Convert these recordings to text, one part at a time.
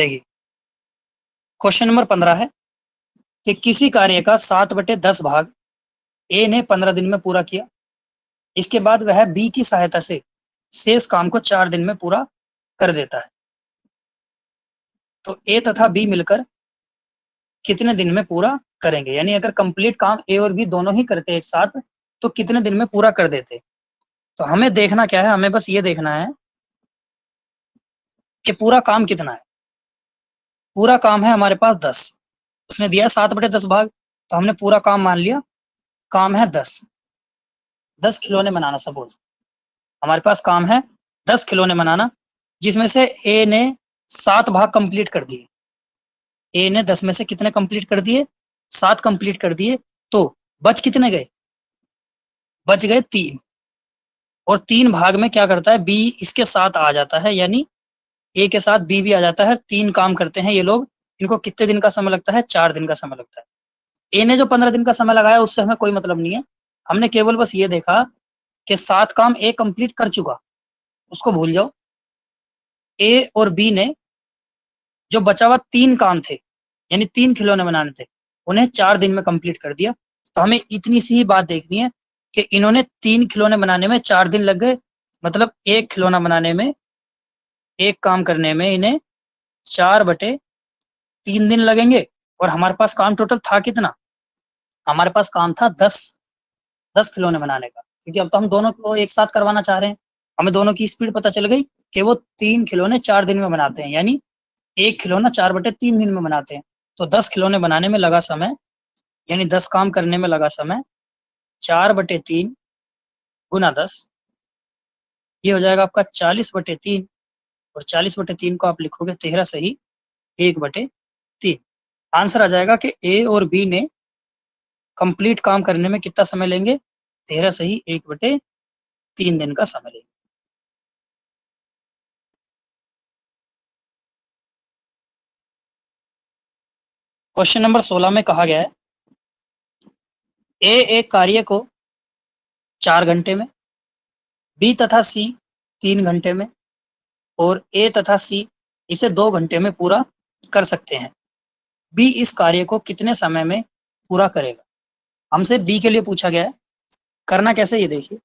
देखिए, question number 15 है कि किसी कार्य का 7/10 भाग ए ने 15 दिन में पूरा किया। इसके बाद वह बी की सहायता से शेष काम को 4 दिन में पूरा कर देता है। तो ए तथा बी मिलकर कितने दिन में पूरा करेंगे? यानी अगर कंप्लीट काम ए और बी दोनों ही करते एक साथ तो कितने दिन में पूरा कर देते? तो हमें देखना क्या है, हमें बस ये देखना है कि पूरा काम कितना है। पूरा काम है हमारे पास 10, उसने दिया है 7/10 भाग, तो हमने पूरा काम मान लिया। काम है 10 खिलौने बनाना। सपोज हमारे पास काम है 10 खिलौने बनाना, जिसमें से ए ने 7 भाग कंप्लीट कर दिए। ए ने 10 में से कितने कंप्लीट कर दिए? 7 कंप्लीट कर दिए। तो बच कितने गए? बच गए 3। और 3 भाग में क्या करता है, बी इसके साथ आ जाता है, यानी ए के साथ बी भी आ जाता है। 3 काम करते हैं ये लोग। इनको कितने दिन का समय लगता है? 4 दिन का समय लगता है। ए ने जो 15 दिन का समय लगाया उससे हमें कोई मतलब नहीं है। हमने केवल बस ये देखा कि 7 काम ए कंप्लीट कर चुका, उसको भूल जाओ। ए और बी ने जो बचा हुआ 3 काम थे, यानी 3 खिलौने बनाने थे, उन्हें 4 दिन में कंप्लीट कर दिया। तो हमें इतनी सी ही बात देखनी है कि इन्होंने 3 खिलौने बनाने में 4 दिन लग गए, मतलब एक खिलौना बनाने में, एक काम करने में इन्हें 4/3 दिन लगेंगे। और हमारे पास काम टोटल था कितना? हमारे पास काम था 10 खिलौने बनाने का, क्योंकि अब तो हम दोनों को एक साथ करवाना चाह रहे हैं। हमें दोनों की स्पीड पता चल गई कि वो 3 खिलौने 4 दिन में बनाते हैं, यानी एक खिलौना 4/3 दिन में बनाते हैं। तो 10 खिलौने बनाने में लगा समय, यानी 10 काम करने में लगा समय 4/3 गुना 10, ये हो जाएगा आपका 40/3। और 40/3 को आप लिखोगे 13 सही 1/3। आंसर आ जाएगा कि ए और बी ने कंप्लीट काम करने में कितना समय लेंगे? 13 सही 1/3 दिन का समय लेंगे। क्वेश्चन नंबर 16 में कहा गया है, ए एक कार्य को 4 घंटे में, बी तथा सी 3 घंटे में, और ए तथा सी इसे 2 घंटे में पूरा कर सकते हैं। बी इस कार्य को कितने समय में पूरा करेगा? हमसे बी के लिए पूछा गया है। करना कैसे ये देखिए।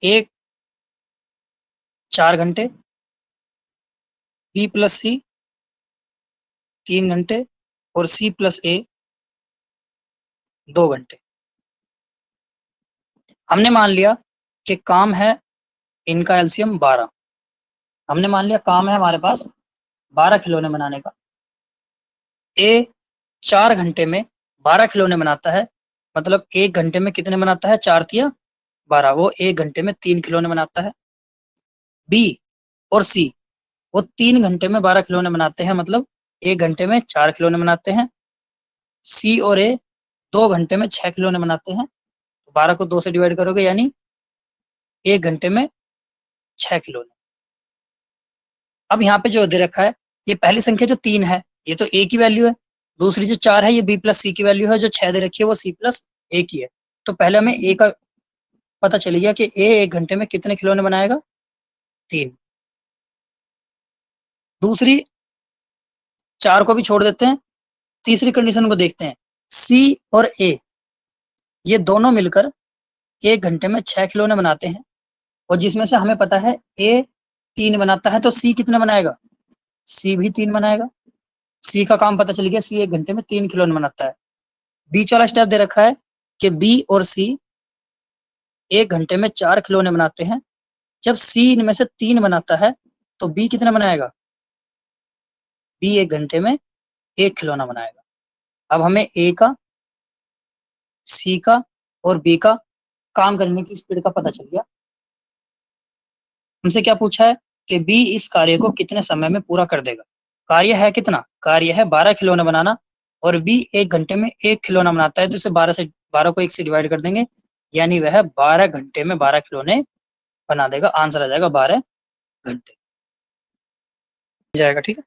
ए 4 घंटे, बी प्लस सी 3 घंटे, और सी प्लस ए 2 घंटे। हमने मान लिया कि काम है इनका एलसीएम 12। हमने मान लिया काम है हमारे पास 12 खिलौने बनाने का। ए 4 घंटे में 12 खिलौने बनाता है, मतलब 1 घंटे में कितने बनाता है? 4 तिया 12। वो 1 घंटे में 3 खिलौने बनाता है। बी और सी वो 3 घंटे में 12 खिलौने बनाते हैं, मतलब 1 घंटे में 4 खिलौने बनाते हैं। सी और ए 2 घंटे में 6 खिलौने बनाते हैं। 12 को 2 से डिवाइड करोगे, यानी 1 घंटे में 6 खिलौने। अब यहाँ पे जो दे रखा है, ये पहली संख्या जो 3 है ये तो ए की वैल्यू है। दूसरी जो 4 है ये बी प्लस सी की वैल्यू है। जो 6 दे रखी है वो सी प्लस ए की है। तो पहले हमें ए का पता चल गया कि ए 1 घंटे में कितने खिलौने बनाएगा? 3। दूसरी 4 को भी छोड़ देते हैं, तीसरी कंडीशन को देखते हैं। सी और ए ये दोनों मिलकर 1 घंटे में 6 खिलौने बनाते हैं, और जिसमें से हमें पता है ए 3 बनाता है, तो सी कितने बनाएगा? सी भी 3 बनाएगा। सी का काम पता चल गया, सी 1 घंटे में 3 खिलौने बनाता है। बीच वाला स्टेप दे रखा है कि बी और सी 1 घंटे में 4 खिलौने बनाते हैं। जब सी इनमें से 3 बनाता है तो बी कितना बनाएगा? बी 1 घंटे में 1 खिलौना बनाएगा। अब हमें ए का, सी का और बी का काम करने की स्पीड का पता चल गया। हमसे क्या पूछा है कि बी इस कार्य को कितने समय में पूरा कर देगा। कार्य है कितना? कार्य है 12 खिलौने बनाना, और बी 1 घंटे में 1 खिलौना बनाता है, तो इसे 12 को 1 से डिवाइड कर देंगे, यानी वह 12 घंटे में 12 खिलौने बना देगा। आंसर आ जाएगा 12 घंटे जाएगा। ठीक है।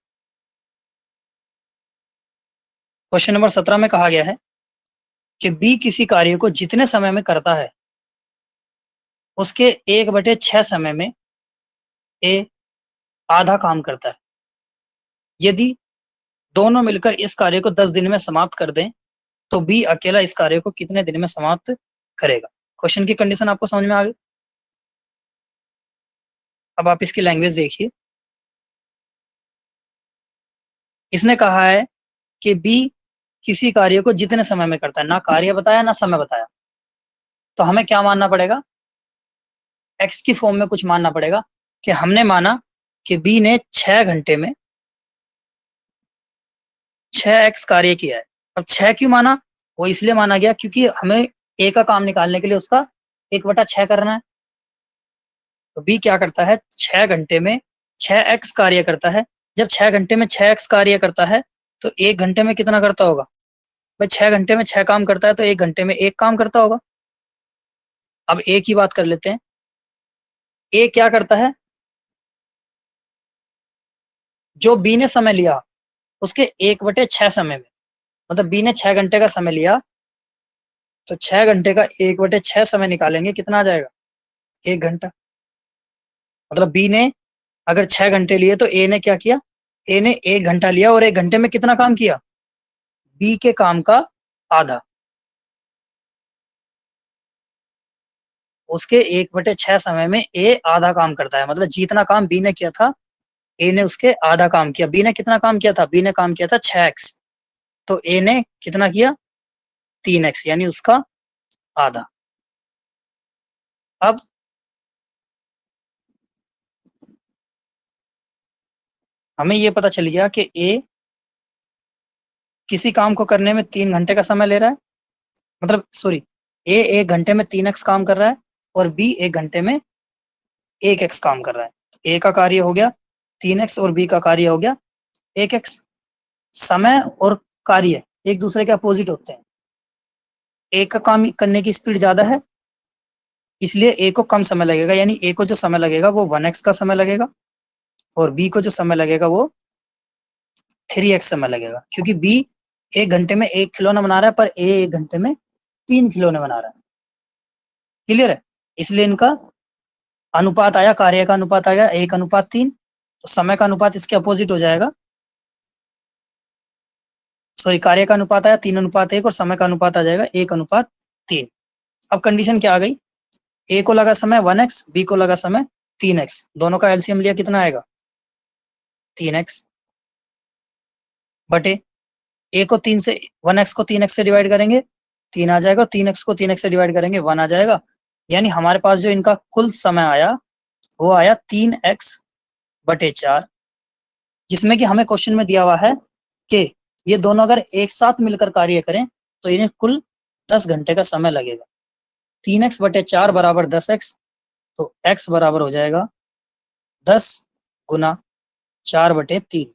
क्वेश्चन नंबर 17 में कहा गया है कि बी किसी कार्य को जितने समय में करता है उसके 1/6 समय में ए आधा काम करता है। यदि दोनों मिलकर इस कार्य को 10 दिन में समाप्त कर दें तो बी अकेला इस कार्य को कितने दिन में समाप्त करेगा। क्वेश्चन की कंडीशन आपको समझ में आ गई। अब आप इसकी लैंग्वेज देखिए। इसने कहा है कि बी किसी कार्य को जितने समय में करता है, ना कार्य बताया ना समय बताया, तो हमें क्या मानना पड़ेगा, एक्स की फॉर्म में कुछ मानना पड़ेगा कि हमने माना कि बी ने 6 घंटे में 6x कार्य किया है। अब 6 क्यों माना, वो इसलिए माना गया क्योंकि हमें ए का काम निकालने के लिए उसका 1/6 करना है। तो बी क्या करता है, 6 घंटे में 6x कार्य करता है। जब 6 घंटे में 6x कार्य करता है तो 1 घंटे में कितना करता होगा भाई, 6 घंटे में 6 काम करता है तो 1 घंटे में 1 काम करता होगा। अब ए की बात कर लेते हैं। ए क्या करता है, जो बी ने समय लिया उसके 1/6 समय में, मतलब बी ने 6 घंटे का समय लिया तो 6 घंटे का 1/6 समय निकालेंगे, कितना आ जाएगा, 1 घंटा। मतलब बी ने अगर 6 घंटे लिए तो ए ने क्या किया, ए ने 1 घंटा लिया और 1 घंटे में कितना काम किया, बी के काम का आधा। उसके 1/6 समय में ए आधा काम करता है, मतलब जितना काम बी ने किया था ए ने उसके आधा काम किया। बी ने कितना काम किया था, बी ने काम किया था 6x, तो ए ने कितना किया 3x, यानी उसका आधा। अब हमें ये पता चल गया कि ए किसी काम को करने में 3 घंटे का समय ले रहा है, मतलब सॉरी, ए 1 घंटे में 3x काम कर रहा है और बी 1 घंटे में 1x काम कर रहा है। तो ए का कार्य हो गया 3x और बी का कार्य हो गया 1x। समय और कार्य एक दूसरे के अपोजिट होते हैं। ए का काम करने की स्पीड ज्यादा है इसलिए ए को कम समय लगेगा, यानी ए को जो समय लगेगा वो 1x का समय लगेगा और बी को जो समय लगेगा वो 3x समय लगेगा, क्योंकि बी 1 घंटे में 1 खिलौना बना रहा है पर ए 1 घंटे में 3 खिलौने बना रहा है। क्लियर है, इसलिए इनका अनुपात आया, कार्य का अनुपात आ गया 1:3। तो समय का अनुपात इसके अपोजिट हो जाएगा, सॉरी, कार्य का अनुपात आया 3:1 और समय का अनुपात आ जाएगा 1:3। अब कंडीशन क्या आ गई, ए को लगा समय 1x, बी को लगा समय 3x, दोनों का एलसीएम लिया कितना आएगा 3x बटे ए को 3 से 1x को 3x से डिवाइड करेंगे 3 आ जाएगा और 3x को 3x से डिवाइड करेंगे 1 आ जाएगा। यानी हमारे पास जो इनका कुल समय आया वो आया 3x/4, जिसमें कि हमें क्वेश्चन में दिया हुआ है कि ये दोनों अगर एक साथ मिलकर कार्य करें तो इन्हें कुल 10 घंटे का समय लगेगा। 3x/4 बराबर 10x, तो x बराबर हो जाएगा 10 गुना 4/3,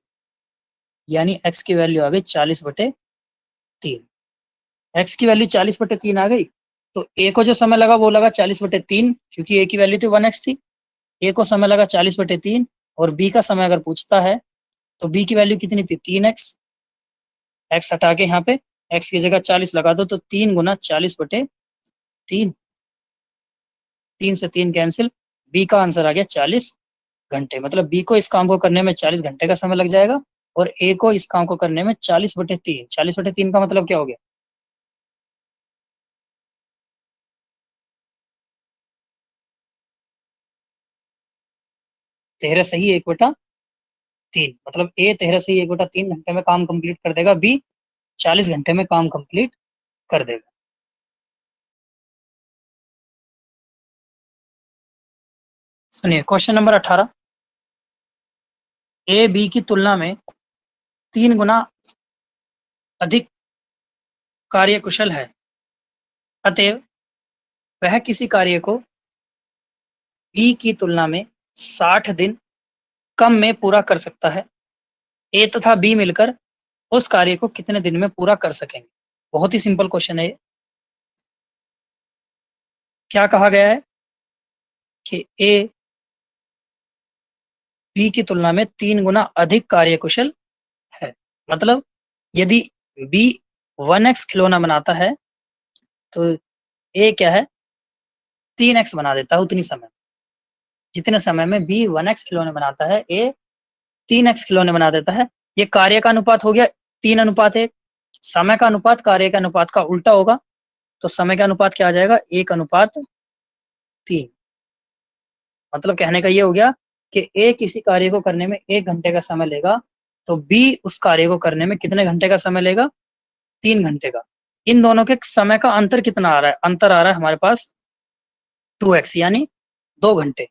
यानी x की वैल्यू आ गई 40/3। x की वैल्यू 40/3 आ गई तो a को जो समय लगा वो लगा 40/3, क्योंकि a की वैल्यू तो 1x थी। a को समय लगा 40/3 और b का समय अगर पूछता है तो b की वैल्यू कितनी थी 3x। x हटा के यहाँ पे x की जगह 40 लगा दो तो 3 गुना 40/3, 3 से 3 कैंसिल, बी का आंसर आ गया 40 घंटे। मतलब बी को इस काम को करने में 40 घंटे का समय लग जाएगा और ए को इस काम को करने में 40/3। 40/3 का मतलब क्या हो गया, 13 सही 1/3, मतलब ए 13 सही 1/3 घंटे में काम कंप्लीट कर देगा, बी 40 घंटे में काम कंप्लीट कर देगा। सुनिए क्वेश्चन नंबर 18, ए बी की तुलना में 3 गुना अधिक कार्यकुशल है, अतएव वह किसी कार्य को बी की तुलना में 60 दिन कम में पूरा कर सकता है। ए तथा बी मिलकर उस कार्य को कितने दिन में पूरा कर सकेंगे। बहुत ही सिंपल क्वेश्चन है ये। क्या कहा गया है कि ए बी की तुलना में 3 गुना अधिक कार्यकुशल है, मतलब यदि बी 1x खिलौना बनाता है तो ए क्या है 3x बना देता है उतनी समय, जितने समय में बी 1x खिलौने बनाता है ए 3x खिलौने बना देता है। ये कार्य का अनुपात हो गया 3:1। समय का अनुपात कार्य के अनुपात का उल्टा होगा, तो समय का अनुपात क्या आ जाएगा 1:3। मतलब कहने का ये हो गया कि ए किसी कार्य को करने में 1 घंटे का समय लेगा, तो बी उस कार्य को करने में कितने घंटे का समय लेगा 3 घंटे का। इन दोनों के समय का अंतर कितना आ रहा है, अंतर आ रहा है हमारे पास 2x यानी 2 घंटे।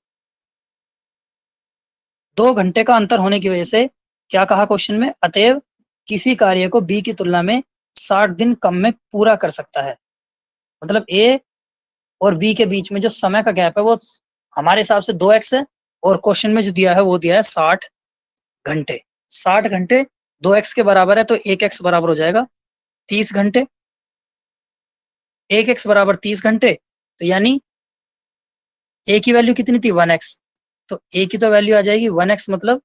2 घंटे का अंतर होने की वजह से क्या कहा क्वेश्चन में, अतएव किसी कार्य को बी की तुलना में 60 दिन कम में पूरा कर सकता है। मतलब ए और बी के बीच में जो समय का गैप है वो हमारे हिसाब से 2x है, और क्वेश्चन में जो दिया है वो दिया है 60 घंटे। 60 घंटे 2x के बराबर है, तो 1x बराबर हो जाएगा 30 घंटे। 1x बराबर 30 घंटे, तो यानी ए की वैल्यू कितनी थी 1x, तो ए की तो वैल्यू आ जाएगी 1x मतलब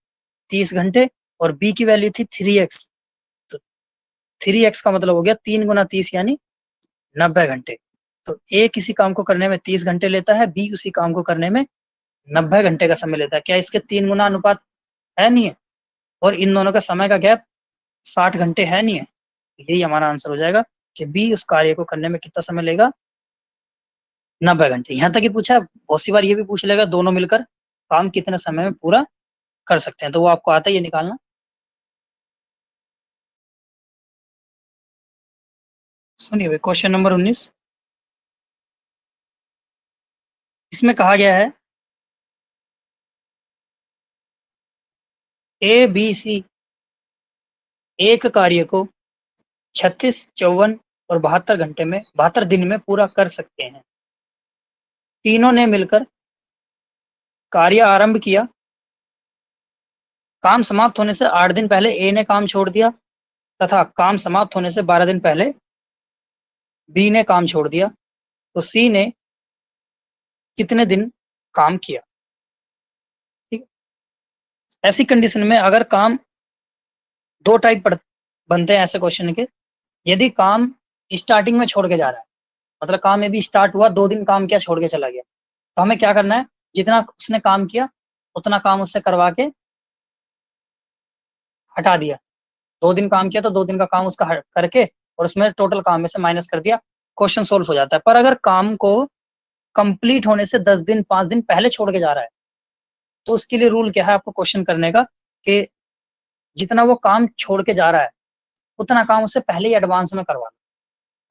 30 घंटे, और बी की वैल्यू थी 3x, तो 3x का मतलब हो गया 3 गुना 30 यानी 90 घंटे। तो ए किसी काम को करने में 30 घंटे लेता है, बी उसी काम को करने में 90 घंटे का समय लेता है। क्या इसके 3 गुना अनुपात है, नहीं है? और इन दोनों का समय का गैप 60 घंटे है, नहीं है? यही हमारा आंसर हो जाएगा कि बी उस कार्य को करने में कितना समय लेगा 90 घंटे। यहाँ तक ही पूछा है, बहुत सी बार ये भी पूछ लेगा दोनों मिलकर काम कितने समय में पूरा कर सकते हैं, तो वो आपको आता है ये निकालना। सुनिए क्वेश्चन नंबर 19, इसमें कहा गया है ए बी सी एक कार्य को 36, 54 और 72 दिन में पूरा कर सकते हैं। तीनों ने मिलकर कार्य आरंभ किया। काम समाप्त होने से 8 दिन पहले ए ने काम छोड़ दिया, तथा काम समाप्त होने से 12 दिन पहले बी ने काम छोड़ दिया। तो सी ने कितने दिन काम किया? ठीक, ऐसी कंडीशन में अगर काम दो टाइप बनते हैं ऐसे क्वेश्चन के, यदि काम स्टार्टिंग में छोड़ के जा रहा है, मतलब काम यदि स्टार्ट हुआ 2 दिन काम किया छोड़ के चला गया, तो हमें क्या करना है, जितना उसने काम किया उतना काम उससे करवा के हटा दिया। 2 दिन काम किया तो 2 दिन का काम उसका करके और उसमें टोटल काम में से माइनस कर दिया, क्वेश्चन सोल्व हो जाता है। पर अगर काम को कंप्लीट होने से 10 दिन 5 दिन पहले छोड़ के जा रहा है, तो उसके लिए रूल क्या है आपको क्वेश्चन करने का, कि जितना वो काम छोड़ के जा रहा है उतना काम उससे पहले ही एडवांस में करवा लो।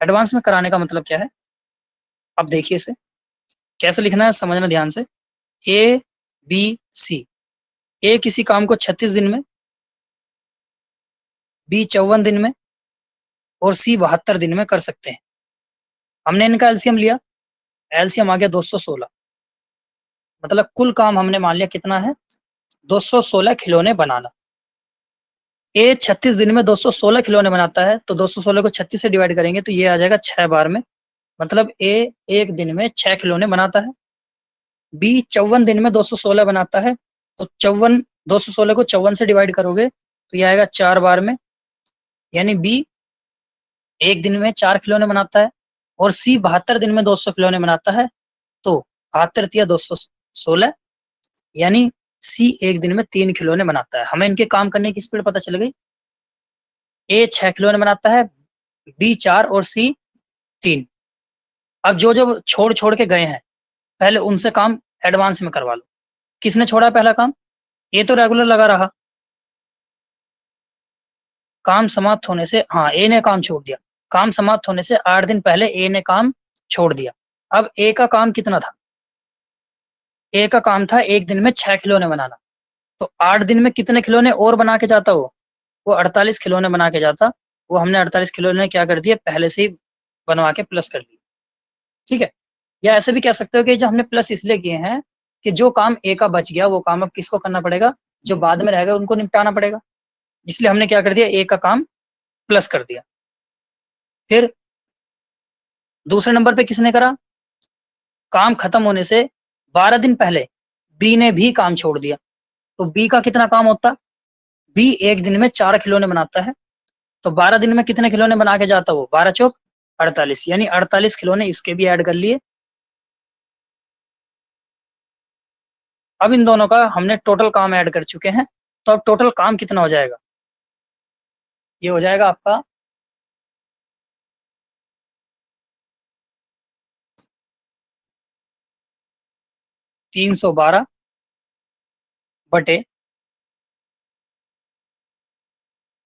एडवांस में कराने का मतलब क्या है, अब देखिए इसे कैसे लिखना है, समझना ध्यान से। ए बी सी, ए किसी काम को 36 दिन में, बी 54 दिन में और सी 72 दिन में कर सकते हैं। हमने इनका एलसीएम लिया, एलसीएम आ गया 216, मतलब कुल काम हमने मान लिया कितना है 216 खिलौने बनाना। ए 36 दिन में 216 खिलौने बनाता है, तो 216 को 36 से डिवाइड करेंगे तो ये आ जाएगा 6 बार में, मतलब ए एक दिन में 6 खिलौने बनाता है। बी 54 दिन में 216 बनाता है, तो 216 को 54 से डिवाइड करोगे तो ये आएगा 4 बार में, यानी बी एक दिन में 4 खिलौने बनाता है। और सी 72 दिन में 200 खिलौने बनाता है, तो 72 तिया 216, यानी सी एक दिन में 3 खिलौने बनाता है। हमें इनके काम करने की स्पीड पता चल गई, ए 6 खिलौने बनाता है, बी 4 और सी 3। अब जो जो छोड़ छोड़ के गए हैं पहले उनसे काम एडवांस में करवा लो। किसने छोड़ा पहला काम, ए तो रेगुलर लगा रहा, काम समाप्त होने से, हाँ ए ने काम छोड़ दिया, काम समाप्त होने से 8 दिन पहले ए ने काम छोड़ दिया। अब ए का काम कितना था, ए का काम था एक दिन में 6 खिलौने बनाना, तो 8 दिन में कितने खिलौने और बना के जाता वो 48 खिलौने बना के जाता। वो हमने 48 खिलौने क्या कर दिए पहले से ही बनवा के प्लस कर दिए। ठीक है, या ऐसे भी कह सकते हो कि जो हमने प्लस इसलिए किए हैं कि जो काम ए का बच गया वो काम अब किसको करना पड़ेगा, जो बाद में रहेगा उनको निपटाना पड़ेगा, इसलिए हमने क्या कर दिया ए का काम प्लस कर दिया। फिर दूसरे नंबर पे किसने करा, काम खत्म होने से 12 दिन पहले बी ने भी काम छोड़ दिया, तो बी का कितना काम होता, बी एक दिन में 4 खिलौने बनाता है, तो 12 दिन में कितने खिलौने बना के जाता वो 12 चौक 48, यानी 48 खिलौने इसके भी ऐड कर लिए। अब इन दोनों का हमने टोटल काम ऐड कर चुके हैं, तो अब टोटल काम कितना हो जाएगा, ये हो जाएगा आपका 312 बटे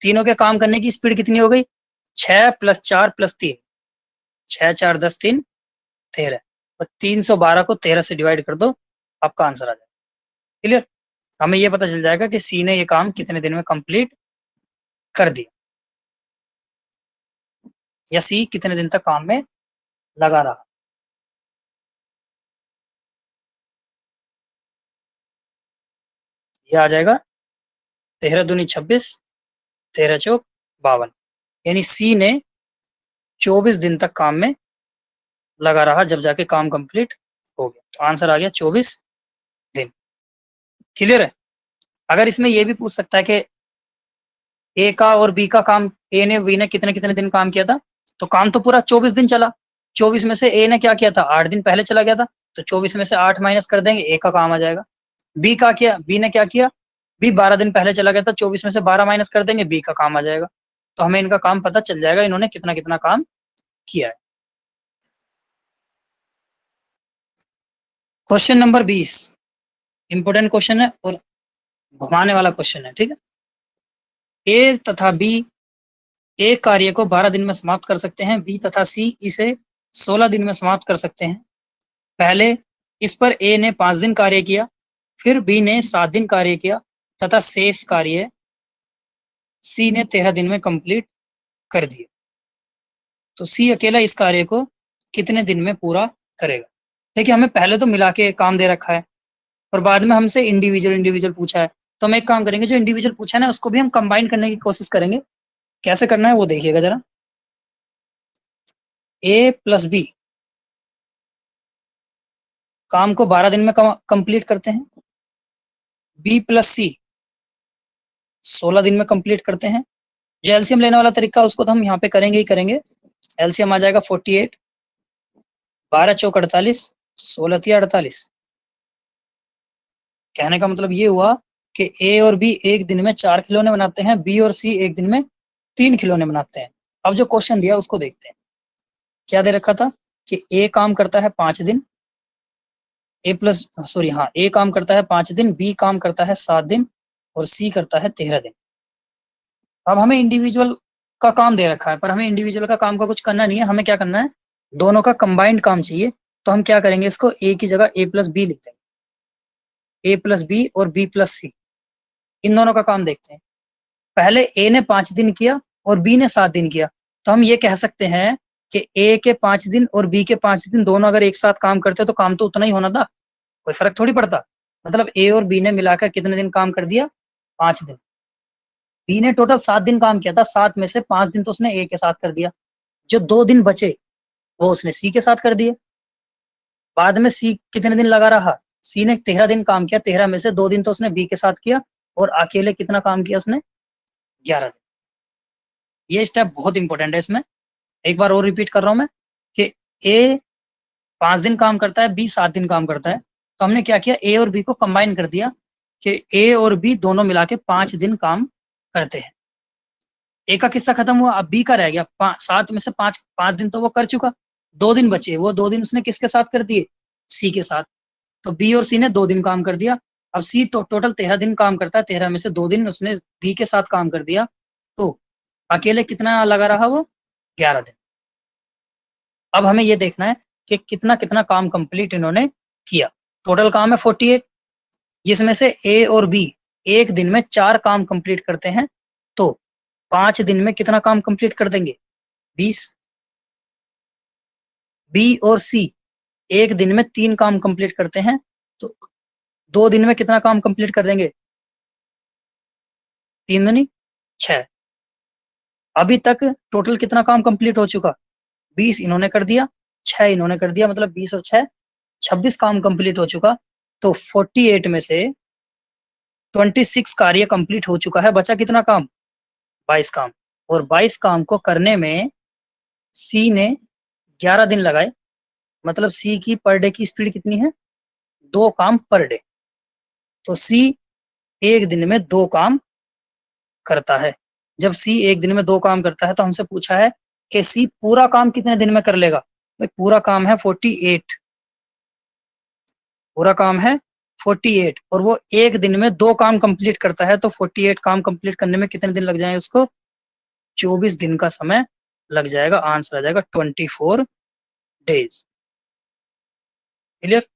तीनों के काम करने की स्पीड कितनी हो गई, 6 + 4 + 3, 6 4 10 3 13, और 312 को 13 से डिवाइड कर दो, आपका आंसर आ जाएगा। क्लियर, हमें ये पता चल जाएगा कि सी ने ये काम कितने दिन में कंप्लीट कर दिया, या सी कितने दिन तक काम में लगा रहा। ये आ जाएगा 13 दूनी 26, 13 चौक 52, यानी सी ने 24 दिन तक काम में लगा रहा, जब जाके काम कंप्लीट हो गया। तो आंसर आ गया 24 दिन। क्लियर है। अगर इसमें ये भी पूछ सकता है कि ए का और बी का काम, ए ने बी ने कितने कितने दिन काम किया था, तो काम तो पूरा 24 दिन चला। 24 में से ए ने क्या किया था, 8 दिन पहले चला गया था, तो 24 में से 8 माइनस कर देंगे, ए का काम आ जाएगा। बी का किया, बी ने क्या किया, बी 12 दिन पहले चला गया था, 24 में से 12 माइनस कर देंगे, बी का काम आ जाएगा। तो हमें इनका काम पता चल जाएगा, इन्होंने कितना कितना काम किया है। क्वेश्चन नंबर 20 इंपोर्टेंट क्वेश्चन है और घुमाने वाला क्वेश्चन है, ठीक है। ए तथा बी एक कार्य को 12 दिन में समाप्त कर सकते हैं, बी तथा सी इसे 16 दिन में समाप्त कर सकते हैं। पहले इस पर ए ने 5 दिन कार्य किया, फिर बी ने 7 दिन कार्य किया तथा शेष कार्य सी ने 13 दिन में कंप्लीट कर दिया। तो सी अकेला इस कार्य को कितने दिन में पूरा करेगा। देखिए, हमें पहले तो मिला के काम दे रखा है और बाद में हमसे इंडिविजुअल इंडिविजुअल पूछा है, तो हम एक काम करेंगे, जो इंडिविजुअल पूछा है ना उसको भी हम कंबाइन करने की कोशिश करेंगे। कैसे करना है वो देखिएगा जरा। ए प्लस बी काम को 12 दिन में कंप्लीट करते हैं, बी प्लस सी 16 दिन में कंप्लीट करते हैं। जो एलसीएम लेने वाला तरीका उसको तो हम यहाँ पे करेंगे ही करेंगे। एलसीएम आ जाएगा 48, 12 चौक 48, 16 तिया 48। कहने का मतलब ये हुआ कि ए और बी एक दिन में 4 खिलौने बनाते हैं, बी और सी एक दिन में 3 खिलौने बनाते हैं। अब जो क्वेश्चन दिया उसको देखते हैं। क्या दे रखा था कि ए काम करता है 5 दिन, ए काम करता है 5 दिन, बी काम करता है 7 दिन और सी करता है 13 दिन। अब हमें इंडिविजुअल का काम दे रखा है, पर हमें इंडिविजुअल का काम का कुछ करना नहीं है, हमें क्या करना है, दोनों का कंबाइंड काम चाहिए। तो हम क्या करेंगे, इसको ए की जगह ए प्लस बी लिख देंगे। ए प्लस बी और बी प्लस सी, इन दोनों का काम देखते हैं। पहले ए ने 5 दिन किया और बी ने 7 दिन किया, तो हम ये कह सकते हैं कि ए के 5 दिन और बी के 5 दिन दोनों अगर एक साथ काम करते तो काम तो उतना ही होना था, कोई फर्क थोड़ी पड़ता। मतलब ए और बी ने मिलाकर कितने दिन काम कर दिया, 5 दिन। बी ने टोटल 7 दिन काम किया था, 7 में से 5 दिन तो उसने ए के साथ कर दिया, जो 2 दिन बचे वो उसने सी के साथ कर दिए। बाद में सी कितने दिन लगा रहा, सी ने 13 दिन काम किया, 13 में से 2 दिन तो उसने बी के साथ किया और अकेले कितना काम किया उसने, 11 दिन। ये स्टेप बहुत इंपॉर्टेंट है इसमें, एक बार और रिपीट कर रहा हूं मैं कि ए 5 दिन काम करता है, बी 7 दिन काम करता है, तो हमने क्या किया, ए और बी को कंबाइन कर दिया कि ए और बी दोनों मिला के 5 दिन काम करते हैं। ए का किस्सा खत्म हुआ, अब बी का रह गया, 7 में से 5 दिन तो वो कर चुका, 2 दिन बचे, वो 2 दिन उसने किसके साथ कर दिए, सी के साथ। तो बी और सी ने 2 दिन काम कर दिया। अब सी तो टोटल 13 दिन काम करता है, 13 में से 2 दिन उसने बी के साथ काम कर दिया, तो अकेले कितना लगा रहा वो, 11 दिन। अब हमें ये देखना है कि कितना कितना काम कंप्लीट इन्होंने किया। टोटल काम है 48, जिसमें से ए और बी एक दिन में 4 काम कंप्लीट करते हैं, तो 5 दिन में कितना काम कंप्लीट कर देंगे, 20। बी और सी एक दिन में 3 काम कंप्लीट करते हैं, तो 2 दिन में कितना काम कंप्लीट कर देंगे, 3 दूनी 6। अभी तक टोटल कितना काम कंप्लीट हो चुका, 20 इन्होंने कर दिया, 6 इन्होंने कर दिया, मतलब 20 और 6 26 काम कंप्लीट हो चुका। तो 48 में से 26 कार्य कंप्लीट हो चुका है, बचा कितना काम, 22 काम। और 22 काम को करने में सी ने 11 दिन लगाए, मतलब सी की पर डे की स्पीड कितनी है, 2 काम पर डे। तो सी एक दिन में 2 काम करता है। जब सी एक दिन में 2 काम करता है तो हमसे पूछा है कि सी पूरा काम कितने दिन में कर लेगा। तो पूरा काम है 48, पूरा काम है 48 और वो एक दिन में 2 काम कंप्लीट करता है, तो 48 काम कंप्लीट करने में कितने दिन लग जाएंगे उसको? 24 दिन का समय लग जाएगा। आंसर आ जाएगा 24 डेज। क्लियर?